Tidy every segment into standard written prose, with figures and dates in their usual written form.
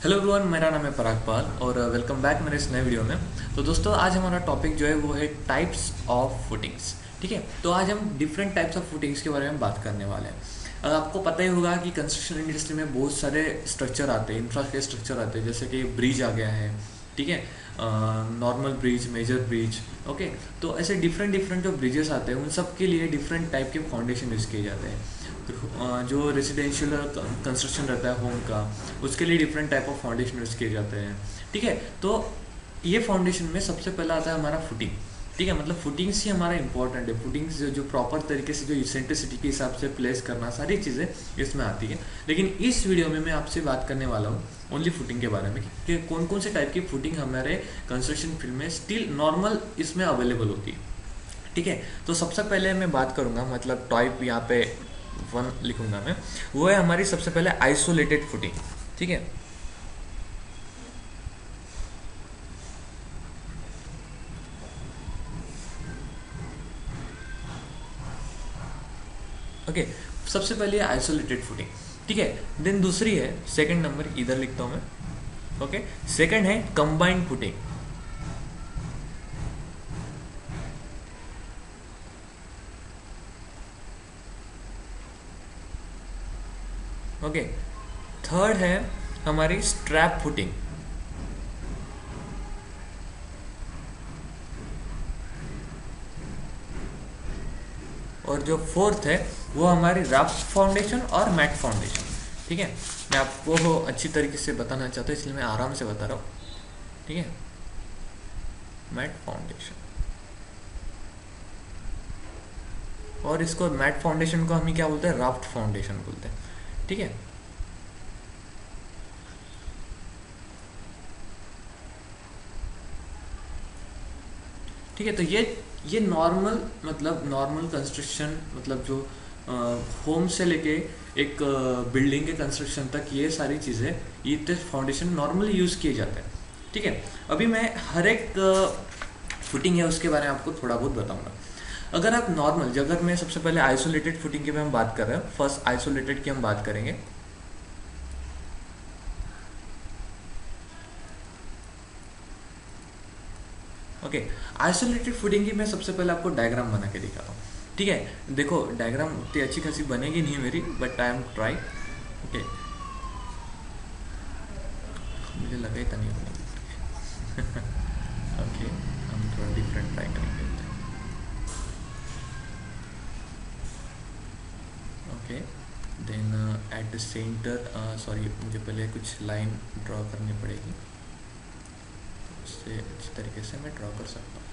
Hello everyone, मेरा नाम है पराग पाल और वेलकम बैक मेरे इस नए वीडियो में। तो दोस्तों, आज हमारा टॉपिक जो है वो है टाइप्स ऑफ फुटिंग्स। ठीक है, तो आज हम डिफरेंट टाइप्स ऑफ फुटिंग्स के बारे में बात करने वाले हैं। आपको पता ही होगा कि कंस्ट्रक्शन इंडस्ट्री में बहुत सारे स्ट्रक्चर आते हैं, इंफ्रास्ट्रक्चर आते हैं, जैसे कि ब्रिज आ गया है। ठीक है, normal bridge, major bridge. Okay, तो ऐसे डिफरेंट डिफरेंट जो ब्रिजेस आते हैं उन सब के लिए डिफरेंट टाइप के फाउंडेशन यूज़ किए जाते हैं। जो रेजिडेंशियल कंस्ट्रक्शन रहता है होम का, उसके लिए different type of foundation use किए जाते हैं। ठीक है, तो ये फाउंडेशन में सबसे पहला आता है हमारा फुटिंग। ठीक है, मतलब फुटिंग्स ही हमारा इंपॉर्टेंट है। फुटिंग्स जो प्रॉपर तरीके से, जो इसेंट्रिसिटी के हिसाब से प्लेस करना, सारी चीज़ें इसमें आती है। लेकिन इस वीडियो में मैं आपसे बात करने वाला हूँ ओनली फुटिंग के बारे में कि कौन कौन से टाइप की फुटिंग हमारे कंस्ट्रक्शन फील्ड में स्टिल नॉर्मल इसमें अवेलेबल होती है। ठीक है, तो सबसे पहले मैं बात करूँगा, मतलब टाइप यहाँ पे वन लिखूंगा मैं, वो है हमारी सबसे पहले आइसोलेटेड फुटिंग। ठीक है, ओके, सबसे पहले आइसोलेटेड फुटिंग। ठीक है, देन दूसरी है, सेकंड नंबर इधर लिखता हूं मैं। ओके, सेकंड है कंबाइंड फुटिंग। ओके, थर्ड है हमारी स्ट्रैप फुटिंग। और जो फोर्थ है वो हमारी राफ्ट फाउंडेशन और मैट फाउंडेशन। ठीक है, मैं आपको अच्छी तरीके से बताना चाहता हूँ, इसलिए मैं आराम से बता रहा हूँ। ठीक है, मैट फाउंडेशन, और इसको मैट फाउंडेशन को हम ही क्या बोलते हैं, राफ्ट फाउंडेशन बोलते हैं। ठीक है, ठीक है, तो ये नॉर्मल, मतलब नॉर्मल कंस्ट्रक्शन, मतलब जो होम से लेके एक बिल्डिंग के कंस्ट्रक्शन तक, ये सारी चीज़ें, ये फाउंडेशन नॉर्मली यूज़ किए जाते हैं। ठीक है, अभी मैं हर एक फुटिंग है उसके बारे में आपको थोड़ा बहुत बताऊंगा। अगर आप नॉर्मल, अगर मैं सबसे पहले आइसोलेटेड फुटिंग की हम बात कर रहे हैं, फर्स्ट आइसोलेटेड की हम बात करेंगे। ओके, आइसोलेटेड फुटिंग की मैं सबसे पहले आपको डायग्राम बना के दिखाता हूँ। ठीक है, देखो डायग्राम उतनी अच्छी खासी बनेगी नहीं मेरी, but I am try. Okay, मुझे लगा ही था नहीं बनेगी। ओके, हम थोड़ा डिफरेंट ट्राई करेंगे। Okay, then at the centre, sorry, मुझे पहले कुछ लाइन ड्रॉ करनी पड़ेगी, उससे अच्छी तरीके से मैं ड्रॉ कर सकता हूँ।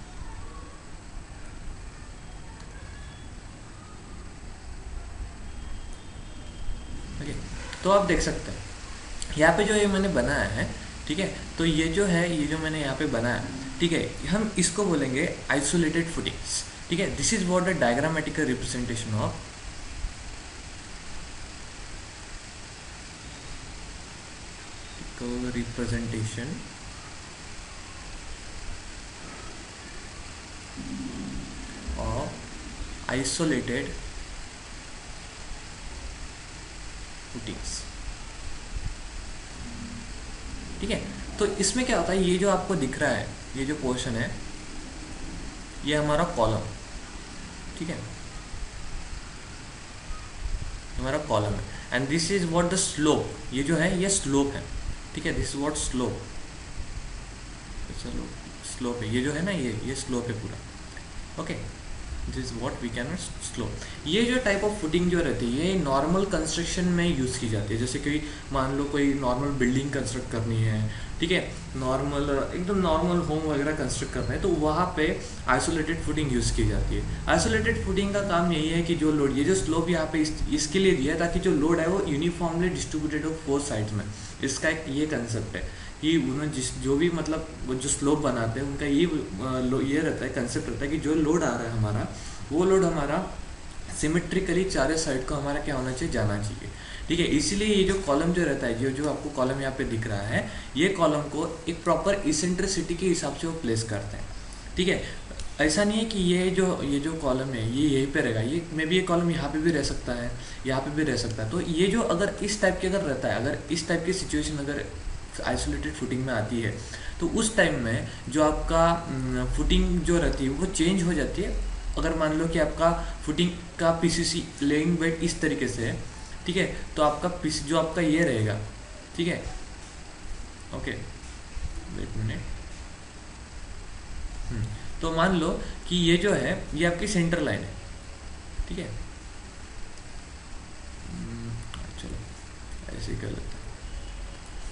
ओके, तो आप देख सकते हैं यहाँ पे जो ये मैंने बनाया है। ठीक है, तो ये जो है, ये जो मैंने यहाँ पे बनाया, ठीक है, हम इसको बोलेंगे आइसोलेटेड फुटिंग्स। ठीक है, this is what the diagrammatical representation of representation of isolated footings. ठीक है, तो इसमें क्या होता है, ये जो आपको दिख रहा है, ये जो पोर्शन है, ये हमारा कॉलम। ठीक है, हमारा कॉलम है, and this is what the slope, ये जो है ये स्लोप है। ठीक है, दिस इज व्हाट स्लोप, चलो स्लोप है, ये जो है ना, ये स्लोप है पूरा। Okay, this is what we can slope. ये जो टाइप ऑफ फुटिंग जो रहती है, ये नॉर्मल कंस्ट्रक्शन में यूज़ की जाती है। जैसे कि मान लो कोई नॉर्मल बिल्डिंग कंस्ट्रक्ट करनी है, ठीक है, नॉर्मल एकदम नॉर्मल होम वगैरह कंस्ट्रक्ट करना है, तो वहाँ पे आइसोलेटेड फुटिंग यूज़ की जाती है। आइसोलेटेड फुटिंग का काम यही है कि जो लोड, ये जो स्लोप यहाँ पे इसके लिए दिया है ताकि जो लोड है वो यूनिफॉर्मली डिस्ट्रीब्यूटेड हो फोर साइड्स में। इसका एक ये कंसेप्ट है कि उन्होंने जो भी, मतलब वो जो स्लोप बनाते हैं उनका ये रहता है, कंसेप्ट रहता है कि जो लोड आ रहा है हमारा, वो लोड हमारा सिमेट्रिकली चारों साइड को हमारा क्या होना चाहिए, जाना चाहिए। ठीक है, इसीलिए ये जो कॉलम जो रहता है, जो आपको कॉलम यहाँ पे दिख रहा है, ये कॉलम को एक प्रॉपर इसेंट्रिसिटी के हिसाब से वो प्लेस करते हैं। ठीक है, ऐसा नहीं है कि ये जो कॉलम है ये यहीं पे रहेगा, ये मे बी ये कॉलम यहाँ पे भी रह सकता है, यहाँ पे भी रह सकता है। तो ये जो अगर इस टाइप के अगर रहता है, अगर इस टाइप की सिचुएशन अगर आइसोलेटेड फुटिंग में आती है, तो उस टाइम में जो आपका फुटिंग जो रहती है वो चेंज हो जाती है। अगर मान लो कि आपका फुटिंग का पीसीसी लेइंग बेड इस तरीके से है, ठीक है, तो आपका पीसी जो आपका ये रहेगा, ठीक है, ओके वेट मिनट, तो मान लो कि ये जो है ये आपकी सेंटर लाइन है, ठीक है, चलो ऐसे ही कर लेते हैं,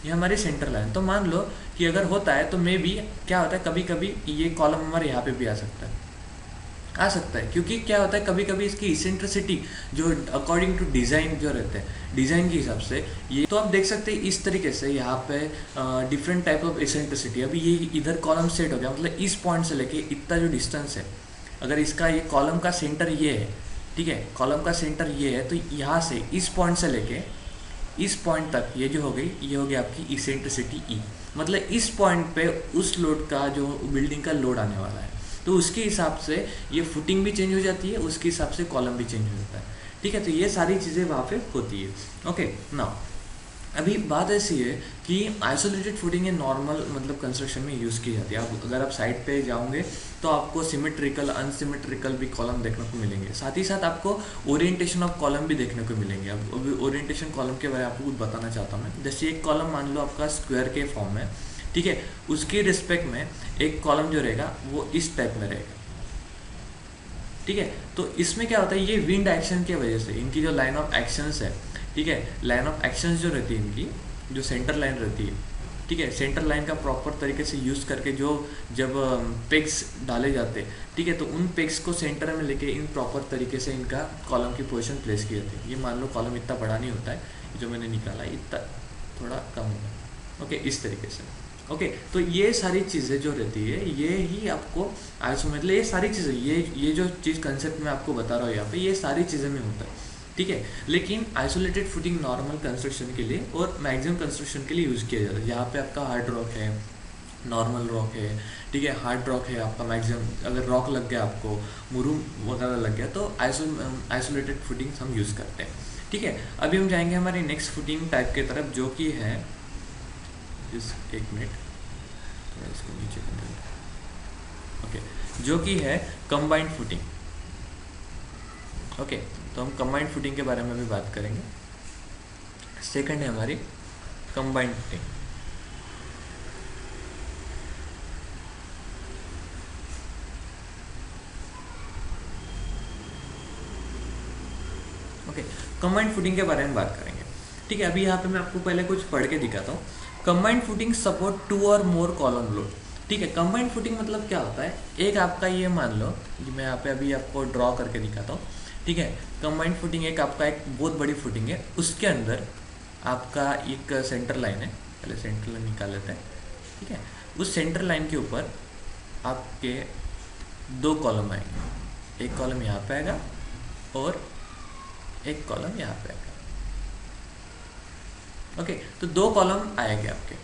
ये हमारी सेंटर लाइन। तो मान लो कि अगर होता है तो मे बी क्या होता है, कभी कभी ये कॉलम हमारे यहाँ पे भी आ सकता है, क्योंकि क्या होता है कभी कभी इसकी इसेंट्रिसिटी जो अकॉर्डिंग टू डिज़ाइन जो रहते हैं, डिज़ाइन के हिसाब से ये, तो आप देख सकते हैं इस तरीके से यहाँ पे डिफरेंट टाइप ऑफ इसेंट्रिसिटी। अभी ये इधर कॉलम सेट हो गया, मतलब इस पॉइंट से लेके इतना जो डिस्टेंस है, अगर इसका ये कॉलम का सेंटर ये है, ठीक है, कॉलम का सेंटर ये है, तो यहाँ से इस पॉइंट से लेके इस पॉइंट तक ये जो हो गई, ये हो गई आपकी इसेंट्रिसिटी ई, मतलब इस पॉइंट पे उस लोड का जो बिल्डिंग का लोड आने वाला है, तो उसके हिसाब से ये फुटिंग भी चेंज हो जाती है, उसके हिसाब से कॉलम भी चेंज हो जाता है, ठीक है। तो ये सारी चीज़ें वहाँ पे होती है। ओके नाउ अभी बात ऐसी है कि आइसोलेटेड फुटिंग ये नॉर्मल मतलब कंस्ट्रक्शन में यूज़ की जाती है। आप अगर आप साइड पे जाओगे तो आपको सिमेट्रिकल अनसिमेट्रिकल भी कॉलम देखने को मिलेंगे, साथ ही साथ आपको ओरिएंटेशन ऑफ कॉलम भी देखने को मिलेंगे। अब अभी ओरिएंटेशन कॉलम के बारे में आपको कुछ बताना चाहता हूँ मैं। जैसे एक कॉलम मान लो आपका स्क्वायर के फॉर्म में, ठीक है, उसके रिस्पेक्ट में एक कॉलम जो रहेगा वो इस टाइप में रहेगा, ठीक है। तो इसमें क्या होता है, ये विंड एक्शन की वजह से इनकी जो लाइन ऑफ एक्शंस है, ठीक है, लाइन ऑफ एक्शंस जो रहती है इनकी, जो सेंटर लाइन रहती है, ठीक है, सेंटर लाइन का प्रॉपर तरीके से यूज़ करके जो जब पेग्स डाले जाते हैं, ठीक है, तो उन पेग्स को सेंटर में लेके इन प्रॉपर तरीके से इनका कॉलम की पोजीशन प्लेस की जाती है। ये मान लो कॉलम इतना बड़ा नहीं होता है, जो मैंने निकाला इतना थोड़ा कम होगा, ओके, इस तरीके से। ओके तो ये सारी चीज़ें जो रहती है ये ही आपको मतलब ये सारी चीज़ें, ये जो चीज़ कंसेप्ट मैं आपको बता रहा हूँ यहाँ पे, ये सारी चीज़ें में होता है, ठीक है। लेकिन आइसोलेटेड फुटिंग नॉर्मल कंस्ट्रक्शन के लिए और मैक्सिमम कंस्ट्रक्शन के लिए यूज़ किया जाता है। यहाँ पे आपका हार्ड रॉक है, नॉर्मल रॉक है, ठीक है, हार्ड रॉक है आपका मैक्सिमम। अगर रॉक लग गया आपको, मुरूम वगैरह लग गया, तो आइसोलेटेड फुटिंग हम यूज़ करते हैं, ठीक है। अभी हम जाएंगे हमारी नेक्स्ट फुटिंग टाइप की तरफ, जो कि है एक मिनट थोड़ा इसको नीचे कर देंगे, ओके, जो कि है कंबाइंड फुटिंग। ओके तो हम कंबाइंड फुटिंग के बारे में भी बात करेंगे। सेकंड है हमारी combined footing. Okay combined footing के बारे में बात करेंगे, ठीक है। अभी यहाँ पे मैं आपको पहले कुछ पढ़ के दिखाता हूँ। कंबाइंड फुटिंग सपोर्ट 2 और मोर कॉलम लोड, ठीक है। कंबाइंड फुटिंग मतलब क्या होता है, एक आपका ये मान लो कि मैं यहाँ पे अभी आपको ड्रॉ करके दिखाता हूँ, ठीक है। कंबाइंड फुटिंग एक आपका एक बहुत बड़ी फुटिंग है, उसके अंदर आपका एक सेंटर लाइन है, पहले सेंटर लाइन निकाल लेते हैं, ठीक है। उस सेंटर लाइन के ऊपर आपके 2 कॉलम आएंगे, एक कॉलम यहाँ पे आएगा और एक कॉलम यहाँ पे आएगा, ओके तो 2 कॉलम आएंगे आपके,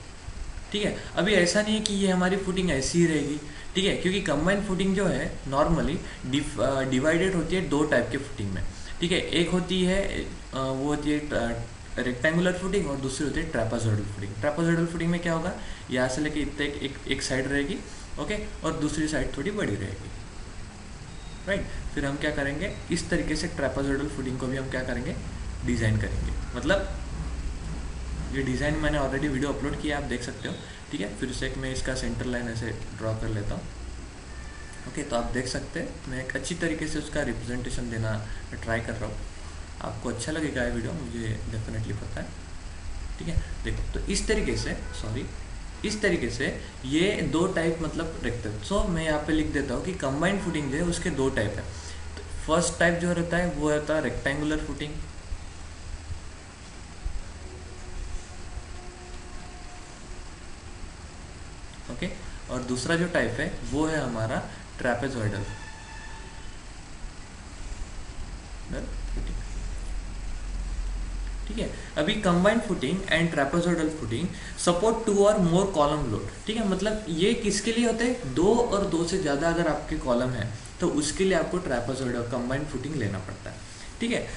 ठीक है। अभी ऐसा नहीं है कि ये हमारी फुटिंग ऐसी ही रहेगी, ठीक है, क्योंकि कंबाइंड फुटिंग जो है नॉर्मली डिवाइडेड होती है 2 टाइप के फुटिंग में, ठीक है। एक होती है वो होती है रेक्टेंगुलर फुटिंग और दूसरी होती है ट्रेपेजॉइडल फुटिंग। ट्रेपेजॉइडल फुटिंग में क्या होगा, यहाँ से लेके इतने एक साइड रहेगी, ओके, और दूसरी साइड थोड़ी बड़ी रहेगी, राइट। फिर हम क्या करेंगे, इस तरीके से ट्रेपेजॉइडल फुटिंग को भी हम क्या करेंगे, डिज़ाइन करेंगे। मतलब ये डिज़ाइन मैंने ऑलरेडी वीडियो अपलोड किया, आप देख सकते हो, ठीक है। फिर से मैं इसका सेंटर लाइन ऐसे ड्रॉ कर लेता हूँ, ओके तो आप देख सकते हैं मैं एक अच्छी तरीके से उसका रिप्रेजेंटेशन देना ट्राई कर रहा हूँ। आपको अच्छा लगेगा ये वीडियो, मुझे डेफिनेटली पता है, ठीक है। देखो तो इस तरीके से, इस तरीके से ये 2 टाइप मतलब रेक्टेंगल। सो मैं यहाँ पे लिख देता हूँ कि कंबाइंड फुटिंग जो है उसके 2 टाइप है। तो फर्स्ट टाइप जो रहता है वो रहता है रेक्टेंगुलर फुटिंग, ओके, और दूसरा जो टाइप है वो है हमारा ट्रेपेजॉइडल फुटिंग, ठीक है। अभी combined footing and trapezoidal footing support 2 और मोर कॉलम लोड, ठीक है। मतलब ये किसके लिए होते हैं, 2 और 2 से ज़्यादा अगर आपके कॉलम है तो उसके लिए आपको ट्रेपेजॉइडल कंबाइंड फुटिंग लेना पड़ता है, ठीक है।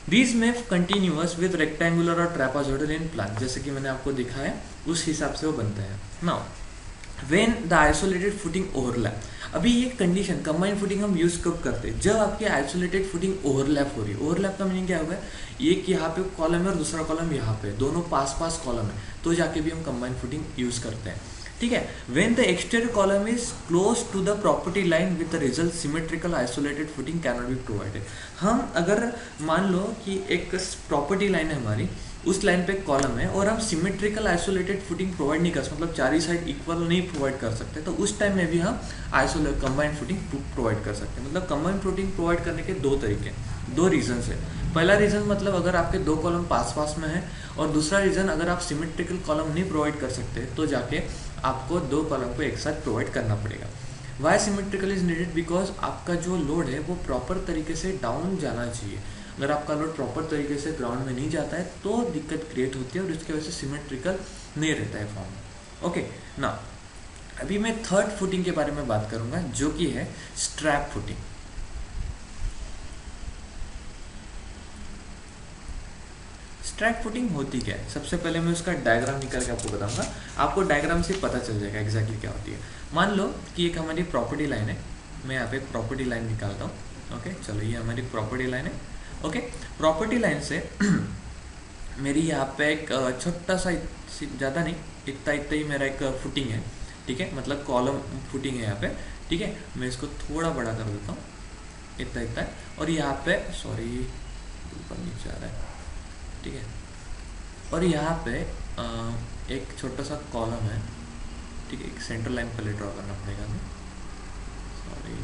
दीज में कंटिन्यूअस विद रेक्टेंगुलर और ट्रेपेजोइडल इन प्लान, जैसे कि मैंने आपको दिखाया उस हिसाब से वो बनते हैं। Now when the isolated footing overlap, अभी ये कंडीशन कंबाइंड फुटिंग हम यूज कब करते हैं, जब आपकी आइसोलेटेड फुटिंग ओवरलैप हो रही है। ओवरलैप का मीनिंग क्या होगा, एक यहाँ पे कॉलम है और दूसरा कॉलम यहाँ पे, दोनों पास पास कॉलम है, तो जाके भी हम कंबाइंड फुटिंग यूज करते हैं। ठीक है, when the exterior column is close to the property line with the result symmetrical isolated footing can not be provided. हम अगर मान लो कि एक प्रॉपर्टी लाइन है हमारी, उस लाइन पे कॉलम है और हम सिमेट्रिकल आइसोलेटेड फुटिंग प्रोवाइड नहीं कर सकते, मतलब चारों साइड इक्वल नहीं प्रोवाइड कर सकते, तो उस टाइम में भी हम आइसोलेट कंबाइंड फुटिंग प्रोवाइड कर सकते हैं। मतलब कंबाइंड फुटिंग प्रोवाइड करने के दो तरीके, दो रीजन है। पहला रीजन मतलब अगर आपके दो कॉलम पास पास में है, और दूसरा रीजन अगर आप सिमेट्रिकल कॉलम नहीं प्रोवाइड कर सकते तो जाके आपको दो कॉलम को एक साथ प्रोवाइड करना पड़ेगा। Why symmetrical is needed, because आपका जो लोड है वो प्रॉपर तरीके से डाउन जाना चाहिए। अगर आपका लोड प्रॉपर तरीके से ग्राउंड में नहीं जाता है तो दिक्कत क्रिएट होती है और इसकी वजह से सिमेट्रिकल नहीं रहता है फॉर्म। ओके ना, अभी मैं थर्ड फुटिंग के बारे में बात करूंगा जो कि है स्ट्रैप फुटिंग। स्ट्रैप फुटिंग होती क्या है, सबसे पहले मैं उसका डायग्राम निकाल के आपको बताऊंगा, आपको डायग्राम से पता चल जाएगा एग्जैक्टली क्या होती है। मान लो कि एक हमारी प्रॉपर्टी लाइन है, मैं यहाँ पे एक प्रॉपर्टी लाइन निकालता हूँ। ओके चलो, ये हमारी प्रॉपर्टी लाइन है। ओके, प्रॉपर्टी लाइन से मेरी यहाँ पे एक छोटा सा, ज़्यादा नहीं, इतना इतना ही मेरा एक फुटिंग है। ठीक है, मतलब कॉलम फुटिंग है यहाँ पे। ठीक है, मैं इसको थोड़ा बड़ा कर देता हूँ, इतना इतना है। और यहाँ पे सॉरी ऊपर नीचे आ रहा है। ठीक है, और यहाँ पे एक छोटा सा कॉलम है। ठीक है, एक सेंटर लाइन पहले ड्रॉ करना पड़ेगा हमें, सॉरी।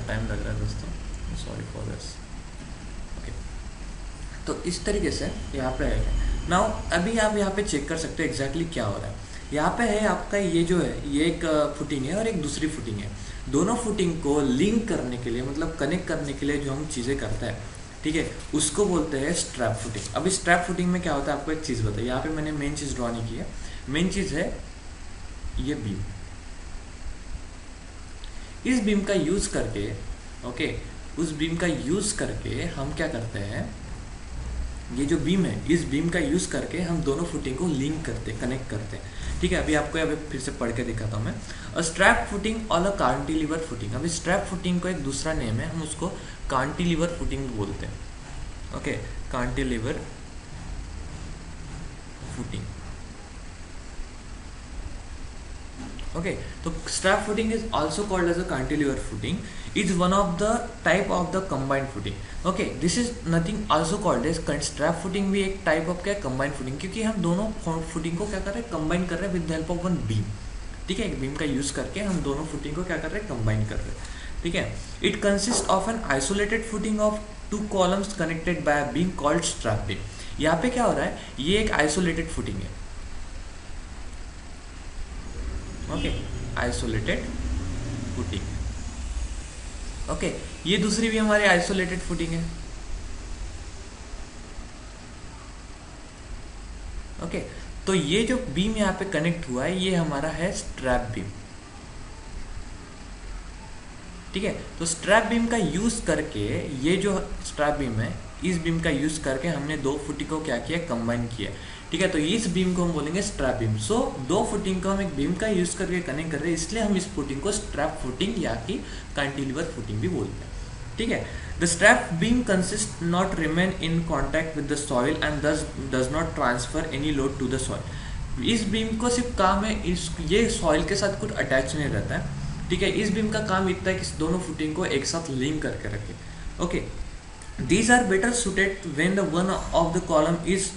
टाइम लग रहा है दोस्तों, सॉरी फॉर दिस। ओके, तो इस तरीके से यहाँ पे है। नाउ अभी आप यहाँ पे चेक कर सकते हो एग्जैक्टली क्या हो रहा है। यहाँ पे है आपका ये जो है, ये एक फुटिंग है और एक दूसरी फुटिंग है। दोनों फुटिंग को लिंक करने के लिए, मतलब कनेक्ट करने के लिए जो हम चीज़ें करते हैं, ठीक है, उसको बोलते हैं स्ट्रैप फुटिंग। अब स्ट्रैप फुटिंग में क्या होता है, आपको एक चीज़ बताइए। यहाँ पे मैंने मेन चीज़ ड्रॉ नहीं की है। मेन चीज़ है ये बीम। इस बीम का यूज करके, ओके, उस बीम का यूज करके हम क्या करते हैं, ये जो बीम है, इस बीम का यूज करके हम दोनों फुटिंग को लिंक करते, कनेक्ट करते हैं। ठीक है, अभी आपको यहाँ पे फिर से पढ़ के दिखाता हूँ मैं। अ स्ट्रैप फुटिंग और अ कांटिलीवर फुटिंग। अभी स्ट्रैप फुटिंग को एक दूसरा नेम है, हम उसको कांटिलीवर फुटिंग बोलते हैं। Okay, cantilever footing. Okay, so strap footing is also called as a cantilever footing. It's one of the type of the combined footing. Okay, this is nothing also called as strap footing भी एक type of क्या combined footing, क्योंकि हम दोनों footing को क्या कर रहे हैं, combine कर रहे हैं with the help of one beam. ठीक है, एक beam का use करके हम दोनों footing को क्या कर रहे हैं, combine कर रहे हैं। ठीक है, it consists of an isolated footing of two columns connected by a beam called strap beam. यहाँ पे क्या हो रहा है, ये एक isolated footing है। Okay, isolated footing. ओके, ये दूसरी भी हमारी आइसोलेटेड फुटिंग है। ओके, तो ये जो बीम यहाँ पे कनेक्ट हुआ है, ये हमारा है स्ट्रैप बीम। ठीक है, तो स्ट्रैप बीम का यूज करके, ये जो स्ट्रैप बीम है, इस बीम का यूज करके हमने दो फुटिंग को क्या किया, कंबाइन किया। ठीक है, तो इस बीम को हम बोलेंगे स्ट्रैप बीम। सो दो फुटिंग को हम एक बीम का यूज करके कनेक्ट कर रहे हैं, इसलिए हम इस फुटिंग को स्ट्रैप फुटिंग या कि कैंटिलीवर फुटिंग भी बोलते हैं। ठीक है। The strap beam consist not remain in contact with the soil and thus does not transfer any load to the soil. इस बीम को सिर्फ काम है ये सॉइल के साथ कुछ अटैच नहीं रहता है, ठीक है। इस बीम का काम इतना है कि इस दोनों फुटिंग को एक साथ लिंक करके रखे। Okay, these are better suited when the one of the column is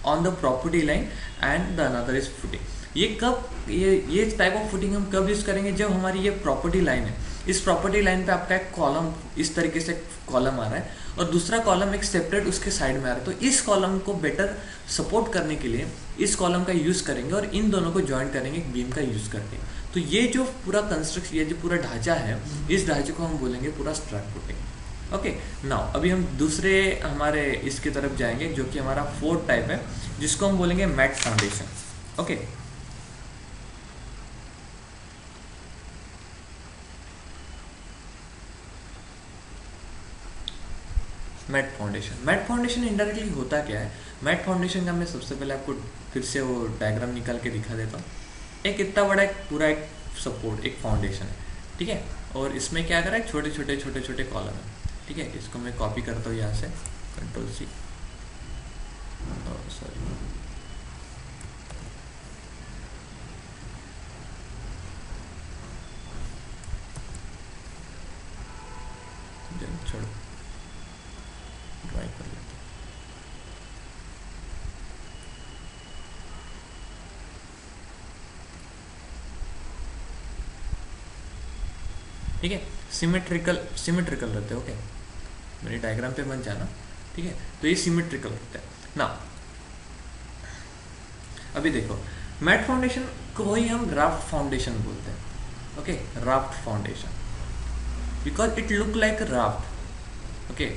on the property line and the another is footing। ये कब ये टाइप ऑफ फुटिंग हम कब यूज करेंगे, जब हमारी ये प्रॉपर्टी लाइन है, इस प्रॉपर्टी लाइन पे आपका एक कॉलम इस तरीके से कॉलम आ रहा है और दूसरा कॉलम एक सेपरेट उसके साइड में आ रहा है, तो इस कॉलम को बेटर सपोर्ट करने के लिए इस कॉलम का यूज करेंगे और इन दोनों को ज्वाइन करेंगे एक बीम का यूज करके। तो ये जो पूरा कंस्ट्रक्शन, ये जो पूरा ढांचा है, इस ढांचे को हम बोलेंगे पूरा स्ट्रैप फुटिंग। ओके, नाउ अभी हम दूसरे हमारे इसकी तरफ जाएंगे जो कि हमारा फोर्थ टाइप है, जिसको हम बोलेंगे matte foundation. Okay, matte foundation. Matte foundation indirectly होता क्या है, मैट फाउंडेशन का मैं सबसे पहले आपको फिर से वो डायग्राम निकाल के दिखा देता हूँ। एक इतना बड़ा एक पूरा एक सपोर्ट, एक फाउंडेशन है, ठीक है, और इसमें क्या करा है, छोटे छोटे कॉलम है, ठीक है। इसको मैं कॉपी करता हूँ यहाँ से, Ctrl+C, सॉरी, छोड़ो, ड्राइंग कर लेते हैं। ठीक है, सिमेट्रिकल रहते हैं। ओके, मेरी डायग्राम पे मत जाना, ठीक है। तो ये सिमेट्रिकल रहता है ना। अभी देखो, मैट फाउंडेशन को ही हम राफ्ट फाउंडेशन बोलते हैं। Okay, raft foundation, because it look like a raft. Okay,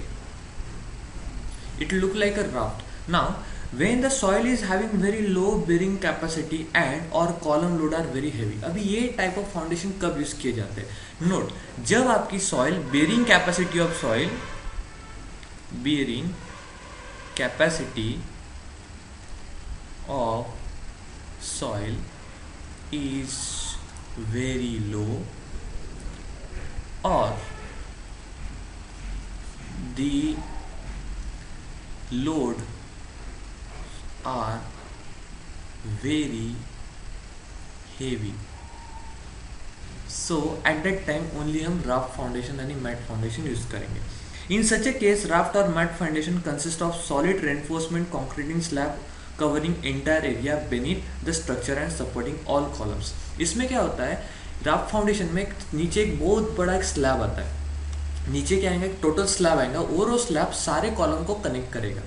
it look like a raft. Now when the soil is having very low bearing capacity and or column load are very heavy, अभी ये type of foundation कब use किए जाते हैं, note, जब आपकी soil bearing capacity of soil, bearing capacity of soil is very low और the load are very heavy, so at that time only हम राफ्ट फाउंडेशन यानी मैट फाउंडेशन यूज करेंगे। इन सच ए केस राफ्ट और matte foundation consist of solid reinforcement concreting slab covering entire area beneath the structure and supporting all columns. इसमें क्या होता है, raft foundation में नीचे एक बहुत बड़ा एक स्लैब आता है, नीचे क्या आएगा, एक टोटल स्लैब आएगा और वो स्लैब सारे कॉलम को कनेक्ट करेगा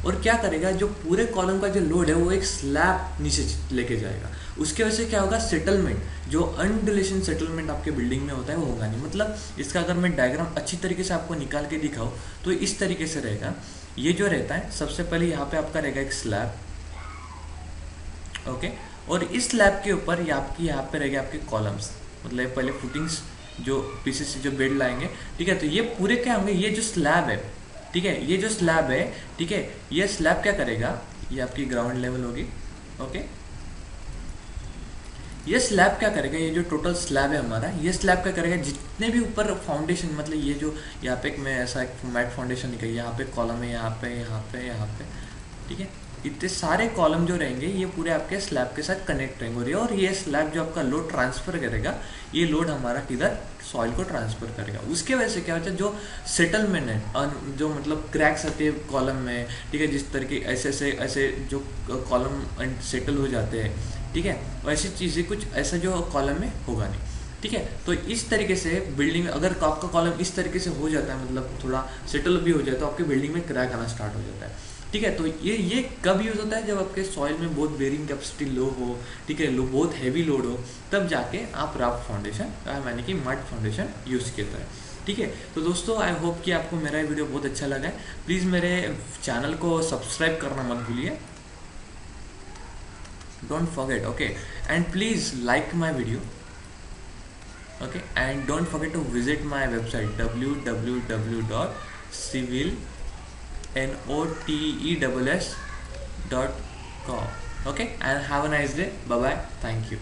और क्या करेगा, जो पूरे कॉलम का जो लोड है वो एक स्लैब नीचे लेके जाएगा। उसके वजह से क्या होगा, सेटलमेंट, जो अनडिलेशन सेटलमेंट आपके बिल्डिंग में होता है वो होगा नहीं। मतलब इसका अगर मैं डायग्राम अच्छी तरीके से आपको निकाल के दिखाऊँ तो इस तरीके से रहेगा। ये जो रहता है, सबसे पहले यहाँ पे आपका रहेगा एक स्लैब, ओके, और इस स्लैब के ऊपर यहाँ पे रहेगा आपके कॉलम्स, मतलब पहले फुटिंग्स जो पीसेस से जो बेड लाएंगे, ठीक है। तो ये पूरे क्या होंगे, ये जो स्लैब है, ठीक है, ये जो स्लैब है, ठीक है, ये स्लैब क्या करेगा, ये आपकी ग्राउंड लेवल होगी, ओके। ये स्लैब क्या करेगा, ये जो टोटल स्लैब है हमारा, ये स्लैब क्या करेगा, जितने भी ऊपर फाउंडेशन, मतलब ये जो यहाँ पे मैं ऐसा एक मैट फाउंडेशन निकल, यहाँ पे कॉलम है, यहाँ पे, ठीक है, इतने सारे कॉलम जो रहेंगे ये पूरे आपके स्लैब के साथ कनेक्ट रहेंगे और ये स्लैब जो आपका लोड ट्रांसफर करेगा, ये लोड हमारा किधर, सॉइल को ट्रांसफर करेगा। उसके वजह से क्या होता है, जो सेटलमेंट है, जो मतलब क्रैक्स आते हैं कॉलम में, ठीक है, जिस तरह के ऐसे जो कॉलम सेटल हो जाते हैं, ठीक है, वैसी चीज़ें कुछ ऐसा जो कॉलम में होगा नहीं, ठीक है। तो इस तरीके से बिल्डिंग में अगर आपका कॉलम इस तरीके से हो जाता है, मतलब थोड़ा सेटल भी हो जाए, तो आपकी बिल्डिंग में क्रैक आना स्टार्ट हो जाता है, ठीक है। तो ये कब यूज़ होता है, जब आपके सॉइल में बहुत बेरिंग कैपेसिटी लो हो, ठीक है, बहुत हैवी लोड हो, तब जाके आप राफ्ट फाउंडेशन यानी कि मड फाउंडेशन यूज़ किया है, ठीक है। तो दोस्तों, आई होप कि आपको मेरा वीडियो बहुत अच्छा लगा है। प्लीज़ मेरे चैनल को सब्सक्राइब करना मत भूलिए, don't forget, okay, and please like my video, okay, and don't forget to visit my website www.civilnotes.com, okay, and have a nice day. Bye bye, thank you.